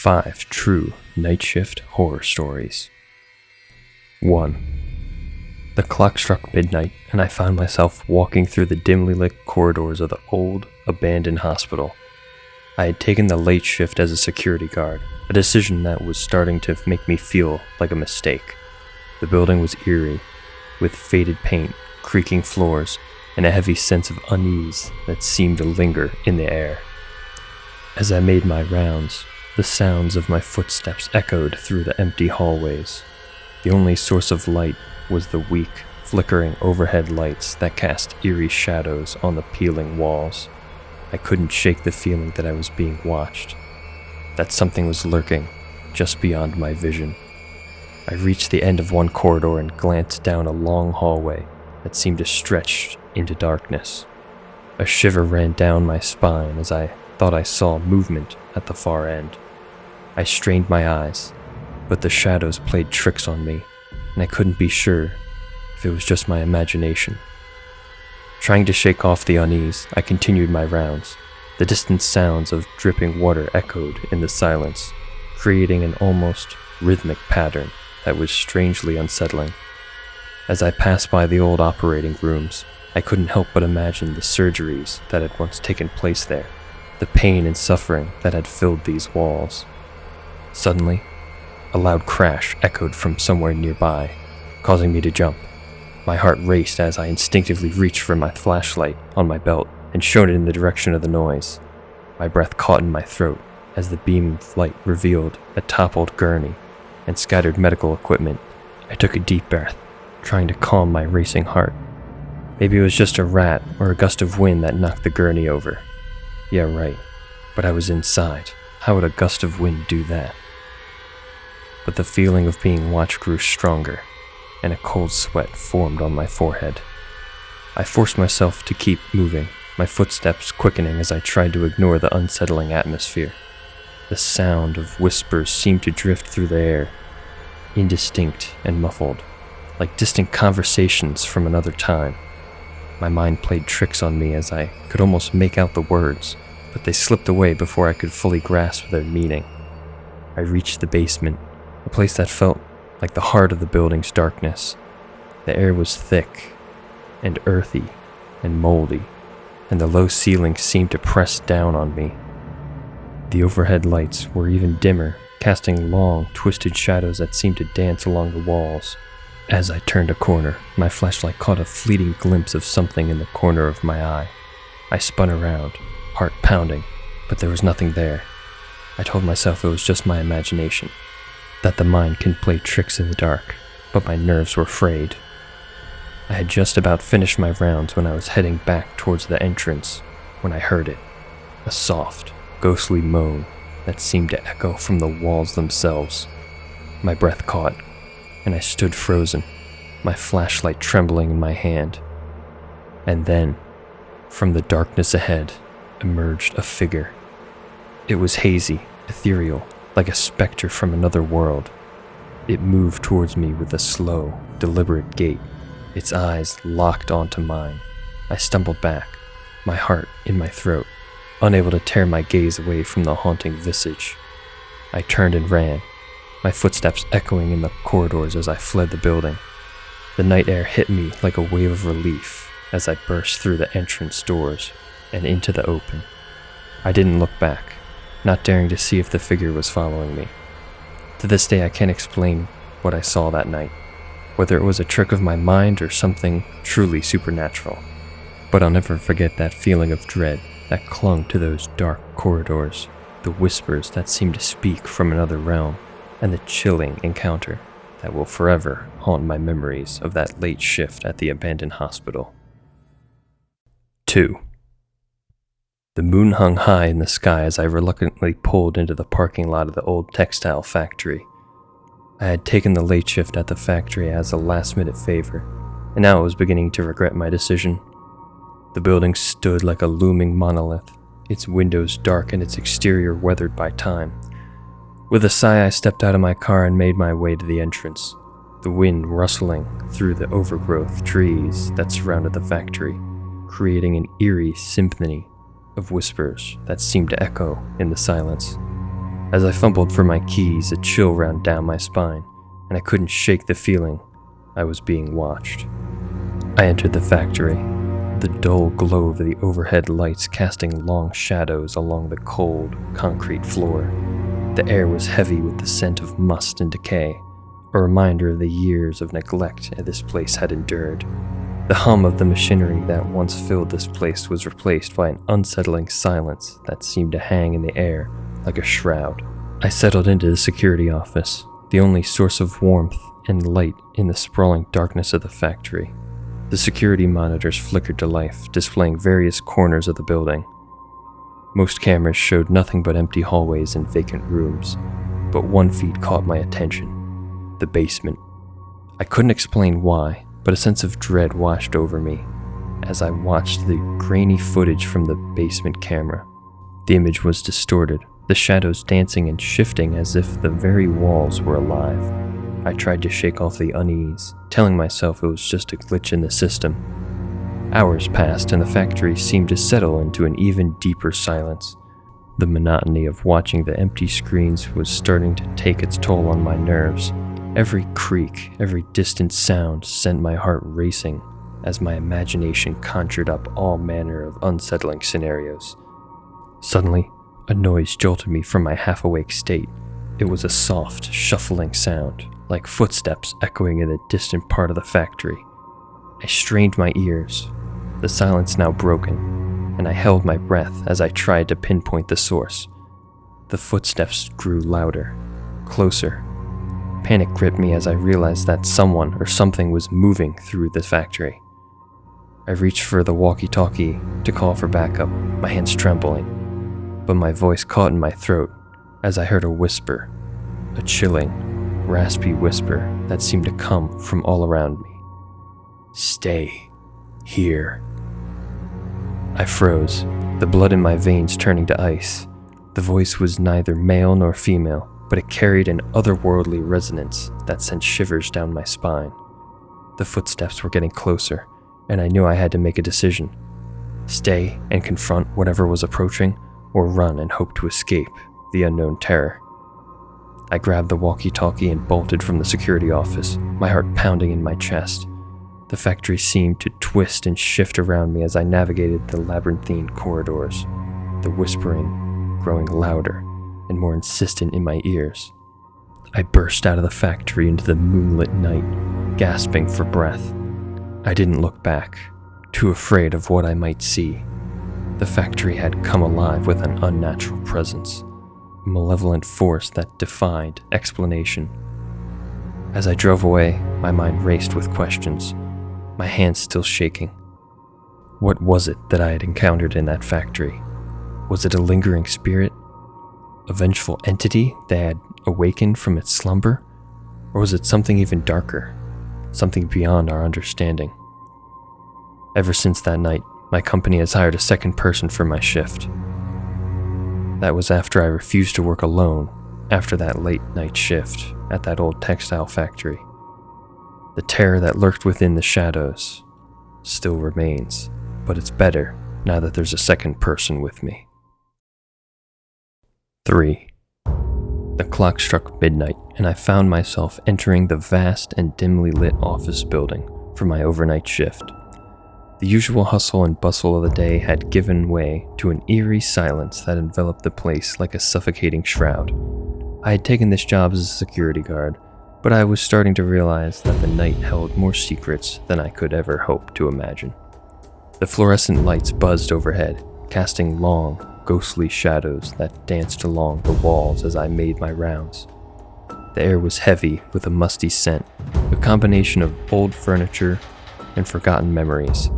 5 true night shift horror stories. 1. The clock struck midnight, and I found myself walking through the dimly lit corridors of the old, abandoned hospital. I had taken the late shift as a security guard, a decision that was starting to make me feel like a mistake. The building was eerie, with faded paint, creaking floors, and a heavy sense of unease that seemed to linger in the air. As I made my rounds, the sounds of my footsteps echoed through the empty hallways. The only source of light was the weak, flickering overhead lights that cast eerie shadows on the peeling walls. I couldn't shake the feeling that I was being watched, that something was lurking just beyond my vision. I reached the end of one corridor and glanced down a long hallway that seemed to stretch into darkness. A shiver ran down my spine as I thought I saw movement at the far end. I strained my eyes, but the shadows played tricks on me, and I couldn't be sure if it was just my imagination. Trying to shake off the unease, I continued my rounds. The distant sounds of dripping water echoed in the silence, creating an almost rhythmic pattern that was strangely unsettling. As I passed by the old operating rooms, I couldn't help but imagine the surgeries that had once taken place there, the pain and suffering that had filled these walls. Suddenly, a loud crash echoed from somewhere nearby, causing me to jump. My heart raced as I instinctively reached for my flashlight on my belt and shone it in the direction of the noise. My breath caught in my throat as the beam of light revealed a toppled gurney and scattered medical equipment. I took a deep breath, trying to calm my racing heart. Maybe it was just a rat or a gust of wind that knocked the gurney over. Yeah, right. But I was inside. How would a gust of wind do that? But the feeling of being watched grew stronger, and a cold sweat formed on my forehead. I forced myself to keep moving, my footsteps quickening as I tried to ignore the unsettling atmosphere. The sound of whispers seemed to drift through the air, indistinct and muffled, like distant conversations from another time. My mind played tricks on me as I could almost make out the words, but they slipped away before I could fully grasp their meaning. I reached the basement, a place that felt like the heart of the building's darkness. The air was thick and earthy and moldy, and the low ceiling seemed to press down on me. The overhead lights were even dimmer, casting long, twisted shadows that seemed to dance along the walls. As I turned a corner, my flashlight caught a fleeting glimpse of something in the corner of my eye. I spun around, heart pounding, but there was nothing there. I told myself it was just my imagination, that the mind can play tricks in the dark, but my nerves were frayed. I had just about finished my rounds when I was heading back towards the entrance when I heard it, a soft, ghostly moan that seemed to echo from the walls themselves. My breath caught, and I stood frozen, my flashlight trembling in my hand. And then, from the darkness ahead, emerged a figure. It was hazy, ethereal, like a specter from another world. It moved towards me with a slow, deliberate gait, its eyes locked onto mine. I stumbled back, my heart in my throat, unable to tear my gaze away from the haunting visage. I turned and ran, my footsteps echoing in the corridors as I fled the building. The night air hit me like a wave of relief as I burst through the entrance doors and into the open. I didn't look back, not daring to see if the figure was following me. To this day, I can't explain what I saw that night, whether it was a trick of my mind or something truly supernatural. But I'll never forget that feeling of dread that clung to those dark corridors, the whispers that seemed to speak from another realm, and the chilling encounter that will forever haunt my memories of that late shift at the abandoned hospital. 2. The moon hung high in the sky as I reluctantly pulled into the parking lot of the old textile factory. I had taken the late shift at the factory as a last-minute favor, and now I was beginning to regret my decision. The building stood like a looming monolith, its windows dark and its exterior weathered by time. With a sigh, I stepped out of my car and made my way to the entrance, the wind rustling through the overgrowth trees that surrounded the factory, creating an eerie symphony of whispers that seemed to echo in the silence. As I fumbled for my keys, a chill ran down my spine, and I couldn't shake the feeling I was being watched. I entered the factory, the dull glow of the overhead lights casting long shadows along the cold, concrete floor. The air was heavy with the scent of must and decay, a reminder of the years of neglect this place had endured. The hum of the machinery that once filled this place was replaced by an unsettling silence that seemed to hang in the air like a shroud. I settled into the security office, the only source of warmth and light in the sprawling darkness of the factory. The security monitors flickered to life, displaying various corners of the building. Most cameras showed nothing but empty hallways and vacant rooms, but one feed caught my attention: the basement. I couldn't explain why, but a sense of dread washed over me as I watched the grainy footage from the basement camera. The image was distorted, the shadows dancing and shifting as if the very walls were alive. I tried to shake off the unease, telling myself it was just a glitch in the system. Hours passed and the factory seemed to settle into an even deeper silence. The monotony of watching the empty screens was starting to take its toll on my nerves. Every creak, every distant sound sent my heart racing as my imagination conjured up all manner of unsettling scenarios. Suddenly, a noise jolted me from my half-awake state. It was a soft, shuffling sound, like footsteps echoing in a distant part of the factory. I strained my ears, the silence now broken, and I held my breath as I tried to pinpoint the source. The footsteps grew louder, closer. Panic gripped me as I realized that someone or something was moving through the factory. I reached for the walkie-talkie to call for backup, my hands trembling, but my voice caught in my throat as I heard a whisper, a chilling, raspy whisper that seemed to come from all around me. "Stay here." I froze, the blood in my veins turning to ice. The voice was neither male nor female, but it carried an otherworldly resonance that sent shivers down my spine. The footsteps were getting closer, and I knew I had to make a decision: stay and confront whatever was approaching, or run and hope to escape the unknown terror. I grabbed the walkie-talkie and bolted from the security office, my heart pounding in my chest. The factory seemed to twist and shift around me as I navigated the labyrinthine corridors, the whispering growing louder and more insistent in my ears. I burst out of the factory into the moonlit night, gasping for breath. I didn't look back, too afraid of what I might see. The factory had come alive with an unnatural presence, a malevolent force that defied explanation. As I drove away, my mind raced with questions, my hands still shaking. What was it that I had encountered in that factory? Was it a lingering spirit? A vengeful entity that had awakened from its slumber? Or was it something even darker, something beyond our understanding? Ever since that night, my company has hired a second person for my shift. That was after I refused to work alone after that late night shift at that old textile factory. The terror that lurked within the shadows still remains, but it's better now that there's a second person with me. 3. The clock struck midnight, and I found myself entering the vast and dimly lit office building for my overnight shift. The usual hustle and bustle of the day had given way to an eerie silence that enveloped the place like a suffocating shroud. I had taken this job as a security guard, but I was starting to realize that the night held more secrets than I could ever hope to imagine. The fluorescent lights buzzed overhead, casting long, ghostly shadows that danced along the walls as I made my rounds. The air was heavy with a musty scent, a combination of old furniture and forgotten memories.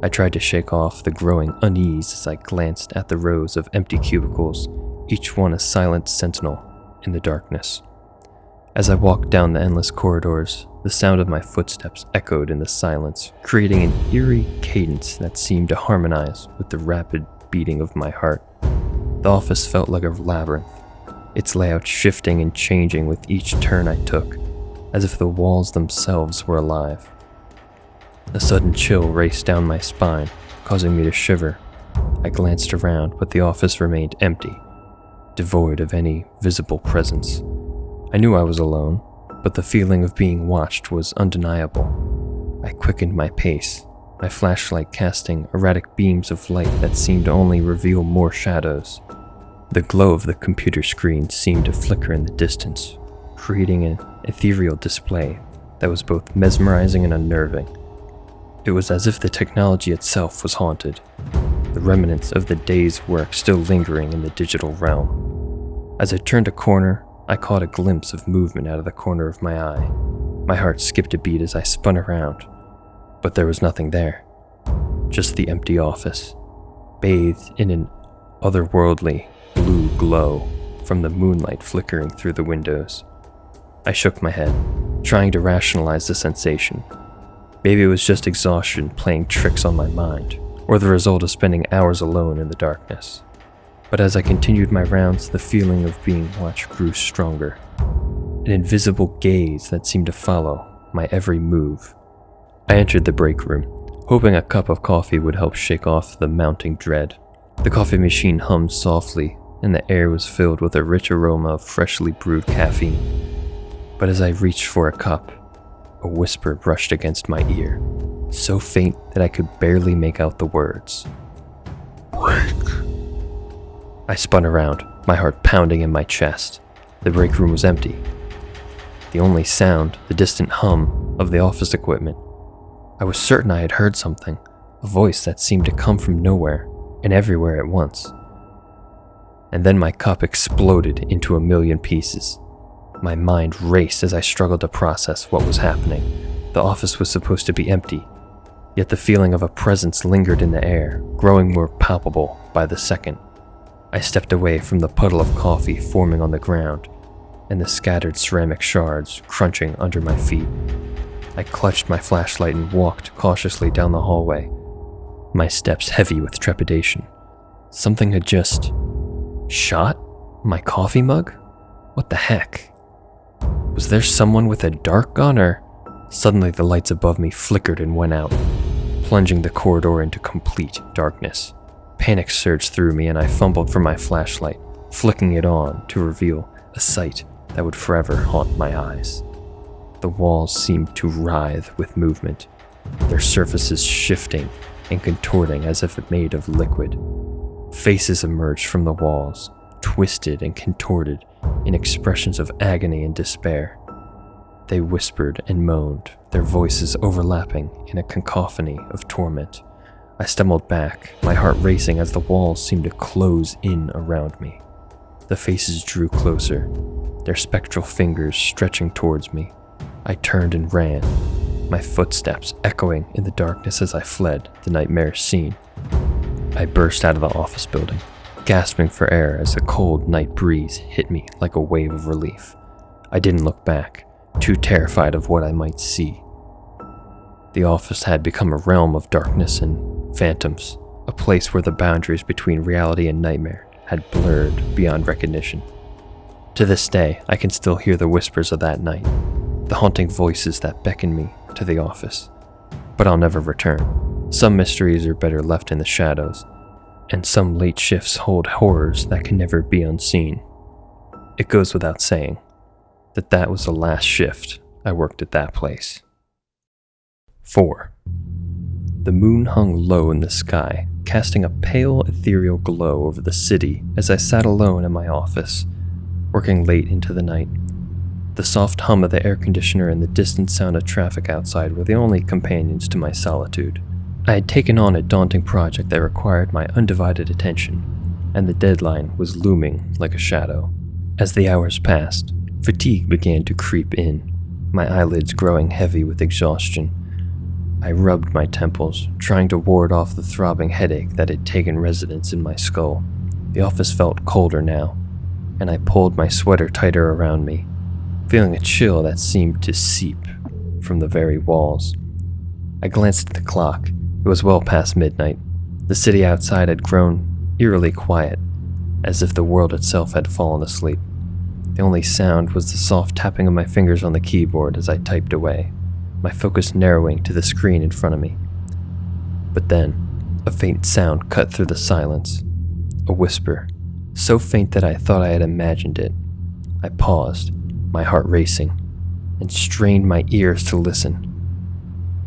I tried to shake off the growing unease as I glanced at the rows of empty cubicles, each one a silent sentinel in the darkness. As I walked down the endless corridors, the sound of my footsteps echoed in the silence, creating an eerie cadence that seemed to harmonize with the rapid beating of my heart. The office felt like a labyrinth, its layout shifting and changing with each turn I took, as if the walls themselves were alive. A sudden chill raced down my spine, causing me to shiver. I glanced around, but the office remained empty. devoid of any visible presence. I knew I was alone, but the feeling of being watched was undeniable. I quickened my pace, my flashlight casting erratic beams of light that seemed to only reveal more shadows. The glow of the computer screen seemed to flicker in the distance, creating an ethereal display that was both mesmerizing and unnerving. It was as if the technology itself was haunted, the remnants of the day's work still lingering in the digital realm. As I turned a corner, I caught a glimpse of movement out of the corner of my eye. My heart skipped a beat as I spun around, but there was nothing there. Just the empty office, bathed in an otherworldly blue glow from the moonlight flickering through the windows. I shook my head, trying to rationalize the sensation. Maybe it was just exhaustion playing tricks on my mind, or the result of spending hours alone in the darkness. But as I continued my rounds, the feeling of being watched grew stronger. An invisible gaze that seemed to follow my every move. I entered the break room, hoping a cup of coffee would help shake off the mounting dread. The coffee machine hummed softly, and the air was filled with a rich aroma of freshly brewed caffeine. But as I reached for a cup, a whisper brushed against my ear, so faint that I could barely make out the words. "Break." I spun around, my heart pounding in my chest. The break room was empty. The only sound, the distant hum of the office equipment. I was certain I had heard something, a voice that seemed to come from nowhere and everywhere at once. And then my cup exploded into a million pieces. My mind raced as I struggled to process what was happening. The office was supposed to be empty, yet the feeling of a presence lingered in the air, growing more palpable by the second. I stepped away from the puddle of coffee forming on the ground, and the scattered ceramic shards crunching under my feet. I clutched my flashlight and walked cautiously down the hallway, my steps heavy with trepidation. Something had just shot my coffee mug? What the heck? Was there someone with a dart gun, or? Suddenly the lights above me flickered and went out, plunging the corridor into complete darkness. Panic surged through me and I fumbled for my flashlight, flicking it on to reveal a sight that would forever haunt my eyes. The walls seemed to writhe with movement, their surfaces shifting and contorting as if made of liquid. Faces emerged from the walls, twisted and contorted in expressions of agony and despair. They whispered and moaned, their voices overlapping in a cacophony of torment. I stumbled back, my heart racing as the walls seemed to close in around me. The faces drew closer, their spectral fingers stretching towards me. I turned and ran, my footsteps echoing in the darkness as I fled the nightmare scene. I burst out of the office building, gasping for air as the cold night breeze hit me like a wave of relief. I didn't look back, too terrified of what I might see. The office had become a realm of darkness and phantoms, a place where the boundaries between reality and nightmare had blurred beyond recognition. To this day, I can still hear the whispers of that night, the haunting voices that beckon me to the office. But I'll never return. Some mysteries are better left in the shadows, and some late shifts hold horrors that can never be unseen. It goes without saying that that was the last shift I worked at that place. 4. The moon hung low in the sky, casting a pale, ethereal glow over the city as I sat alone in my office, working late into the night. The soft hum of the air conditioner and the distant sound of traffic outside were the only companions to my solitude. I had taken on a daunting project that required my undivided attention, and the deadline was looming like a shadow. As the hours passed, fatigue began to creep in, my eyelids growing heavy with exhaustion. I rubbed my temples, trying to ward off the throbbing headache that had taken residence in my skull. The office felt colder now, and I pulled my sweater tighter around me, feeling a chill that seemed to seep from the very walls. I glanced at the clock. It was well past midnight. The city outside had grown eerily quiet, as if the world itself had fallen asleep. The only sound was the soft tapping of my fingers on the keyboard as I typed away, my focus narrowing to the screen in front of me. But then, a faint sound cut through the silence. A whisper, so faint that I thought I had imagined it. I paused, my heart racing, and strained my ears to listen.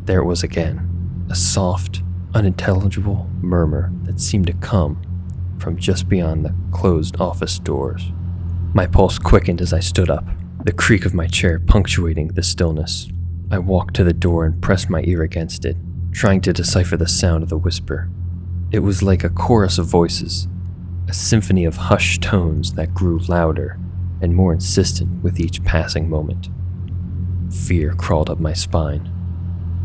There it was again, a soft, unintelligible murmur that seemed to come from just beyond the closed office doors. My pulse quickened as I stood up, the creak of my chair punctuating the stillness. I walked to the door and pressed my ear against it, trying to decipher the sound of the whisper. It was like a chorus of voices, a symphony of hushed tones that grew louder and more insistent with each passing moment. Fear crawled up my spine,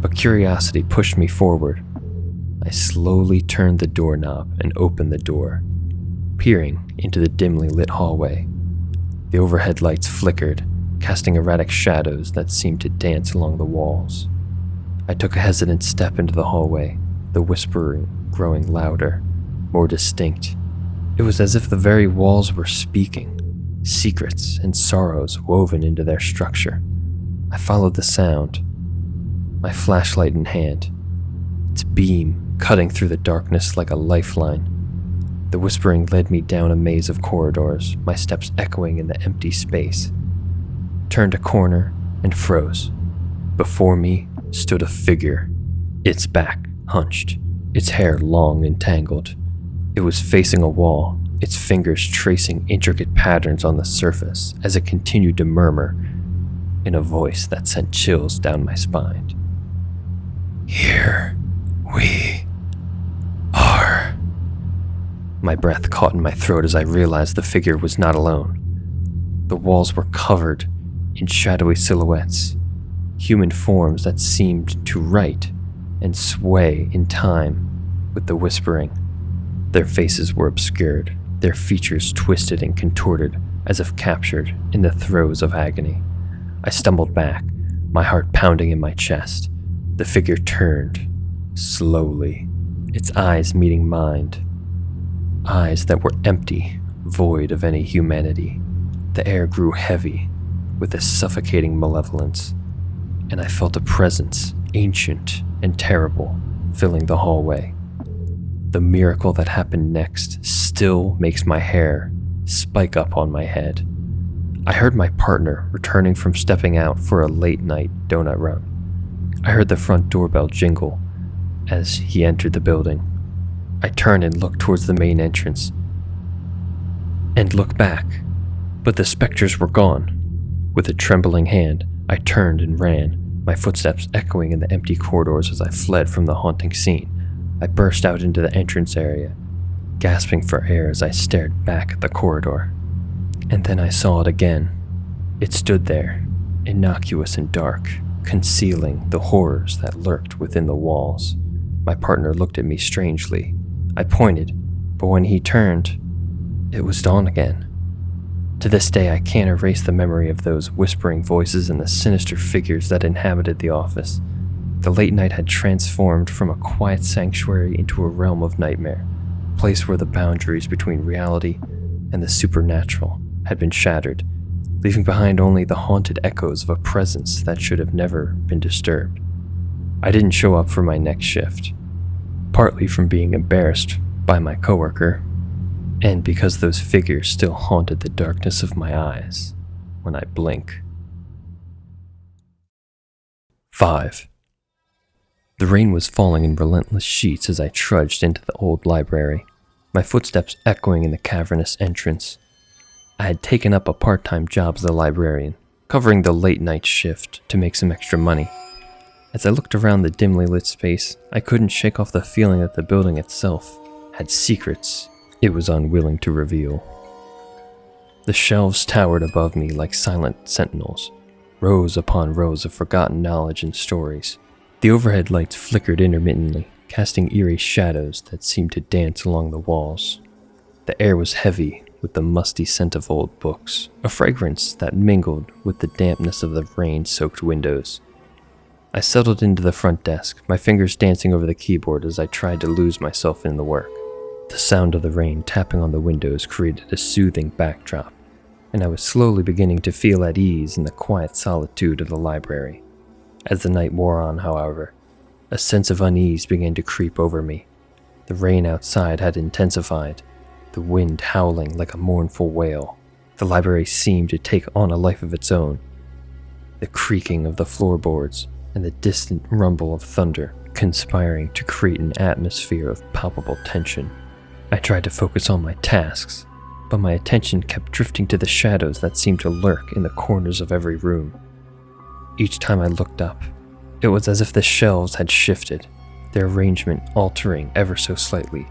but curiosity pushed me forward. I slowly turned the doorknob and opened the door, peering into the dimly lit hallway. The overhead lights flickered, casting erratic shadows that seemed to dance along the walls. I took a hesitant step into the hallway, the whispering growing louder, more distinct. It was as if the very walls were speaking, secrets and sorrows woven into their structure. I followed the sound, my flashlight in hand, its beam cutting through the darkness like a lifeline. The whispering led me down a maze of corridors, my steps echoing in the empty space. Turned a corner and froze. Before me stood a figure, its back hunched, its hair long and tangled. It was facing a wall, its fingers tracing intricate patterns on the surface as it continued to murmur in a voice that sent chills down my spine. "Here we are." My breath caught in my throat as I realized the figure was not alone. The walls were covered in shadowy silhouettes, human forms that seemed to write and sway in time with the whispering. Their faces were obscured, their features twisted and contorted as if captured in the throes of agony. I stumbled back, my heart pounding in my chest. The figure turned, slowly, its eyes meeting mine. Eyes that were empty, void of any humanity. The air grew heavy with a suffocating malevolence, and I felt a presence, ancient and terrible, filling the hallway. The miracle that happened next still makes my hair spike up on my head. I heard my partner returning from stepping out for a late-night donut run. I heard the front doorbell jingle as he entered the building. I turned and looked towards the main entrance, and looked back, but the specters were gone. With a trembling hand, I turned and ran, my footsteps echoing in the empty corridors as I fled from the haunting scene. I burst out into the entrance area, gasping for air as I stared back at the corridor. And then I saw it again. It stood there, innocuous and dark, concealing the horrors that lurked within the walls. My partner looked at me strangely. I pointed, but when he turned, it was dawn again. To this day, I can't erase the memory of those whispering voices and the sinister figures that inhabited the office. The late night had transformed from a quiet sanctuary into a realm of nightmare, a place where the boundaries between reality and the supernatural had been shattered, leaving behind only the haunted echoes of a presence that should have never been disturbed. I didn't show up for my next shift, partly from being embarrassed by my coworker, and because those figures still haunted the darkness of my eyes when I blink. 5. The rain was falling in relentless sheets as I trudged into the old library, my footsteps echoing in the cavernous entrance. I had taken up a part-time job as a librarian, covering the late-night shift to make some extra money. As I looked around the dimly lit space, I couldn't shake off the feeling that the building itself had secrets it was unwilling to reveal. The shelves towered above me like silent sentinels, rows upon rows of forgotten knowledge and stories. The overhead lights flickered intermittently, casting eerie shadows that seemed to dance along the walls. The air was heavy with the musty scent of old books, a fragrance that mingled with the dampness of the rain-soaked windows. I settled into the front desk, my fingers dancing over the keyboard as I tried to lose myself in the work. The sound of the rain tapping on the windows created a soothing backdrop, and I was slowly beginning to feel at ease in the quiet solitude of the library. As the night wore on, however, a sense of unease began to creep over me. The rain outside had intensified, the wind howling like a mournful wail. The library seemed to take on a life of its own. The creaking of the floorboards and the distant rumble of thunder conspiring to create an atmosphere of palpable tension. I tried to focus on my tasks, but my attention kept drifting to the shadows that seemed to lurk in the corners of every room. Each time I looked up, it was as if the shelves had shifted, their arrangement altering ever so slightly.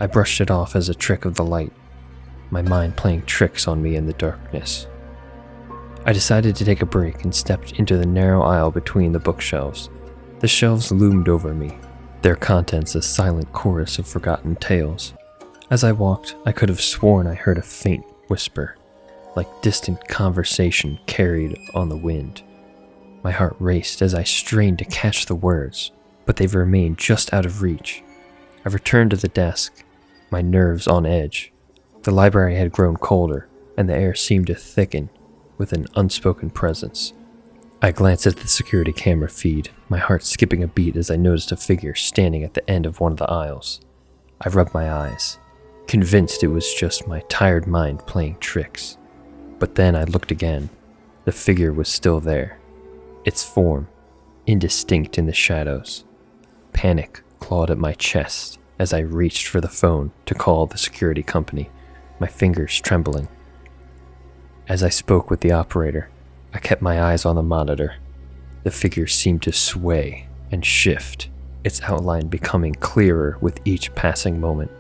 I brushed it off as a trick of the light, my mind playing tricks on me in the darkness. I decided to take a break and stepped into the narrow aisle between the bookshelves. The shelves loomed over me, their contents a silent chorus of forgotten tales. As I walked, I could have sworn I heard a faint whisper, like distant conversation carried on the wind. My heart raced as I strained to catch the words, but they remained just out of reach. I returned to the desk, my nerves on edge. The library had grown colder, and the air seemed to thicken with an unspoken presence. I glanced at the security camera feed, my heart skipping a beat as I noticed a figure standing at the end of one of the aisles. I rubbed my eyes, convinced it was just my tired mind playing tricks. But then I looked again. The figure was still there, its form indistinct in the shadows. Panic clawed at my chest as I reached for the phone to call the security company, my fingers trembling. As I spoke with the operator, I kept my eyes on the monitor. The figure seemed to sway and shift, its outline becoming clearer with each passing moment.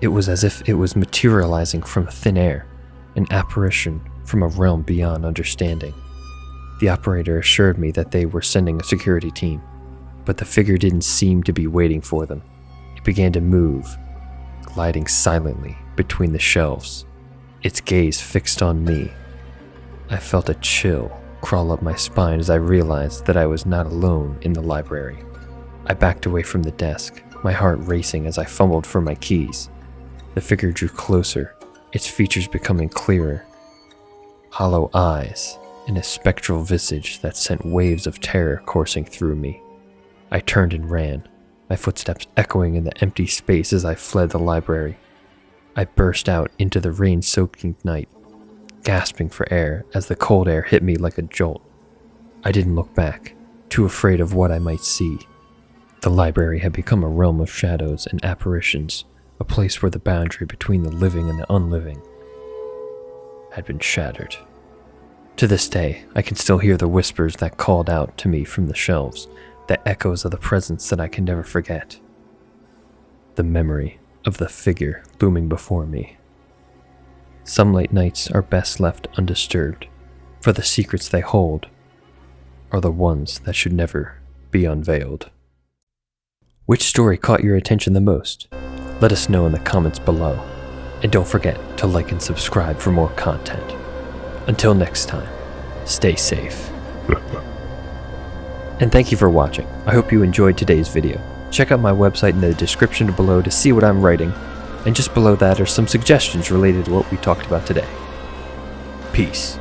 It was as if it was materializing from thin air, an apparition from a realm beyond understanding. The operator assured me that they were sending a security team, but the figure didn't seem to be waiting for them. It began to move, gliding silently between the shelves, its gaze fixed on me. I felt a chill crawl up my spine as I realized that I was not alone in the library. I backed away from the desk, my heart racing as I fumbled for my keys. The figure drew closer, its features becoming clearer. Hollow eyes and a spectral visage that sent waves of terror coursing through me. I turned and ran, my footsteps echoing in the empty space as I fled the library. I burst out into the rain-soaking night, gasping for air as the cold air hit me like a jolt. I didn't look back, too afraid of what I might see. The library had become a realm of shadows and apparitions, a place where the boundary between the living and the unliving had been shattered. To this day, I can still hear the whispers that called out to me from the shelves, the echoes of the presence that I can never forget. The memory of the figure looming before me. Some late nights are best left undisturbed, for the secrets they hold are the ones that should never be unveiled. Which story caught your attention the most? Let us know in the comments below, and don't forget to like and subscribe for more content. Until next time, stay safe. And thank you for watching. I hope you enjoyed today's video. Check out my website in the description below to see what I'm writing, and just below that are some suggestions related to what we talked about today. Peace.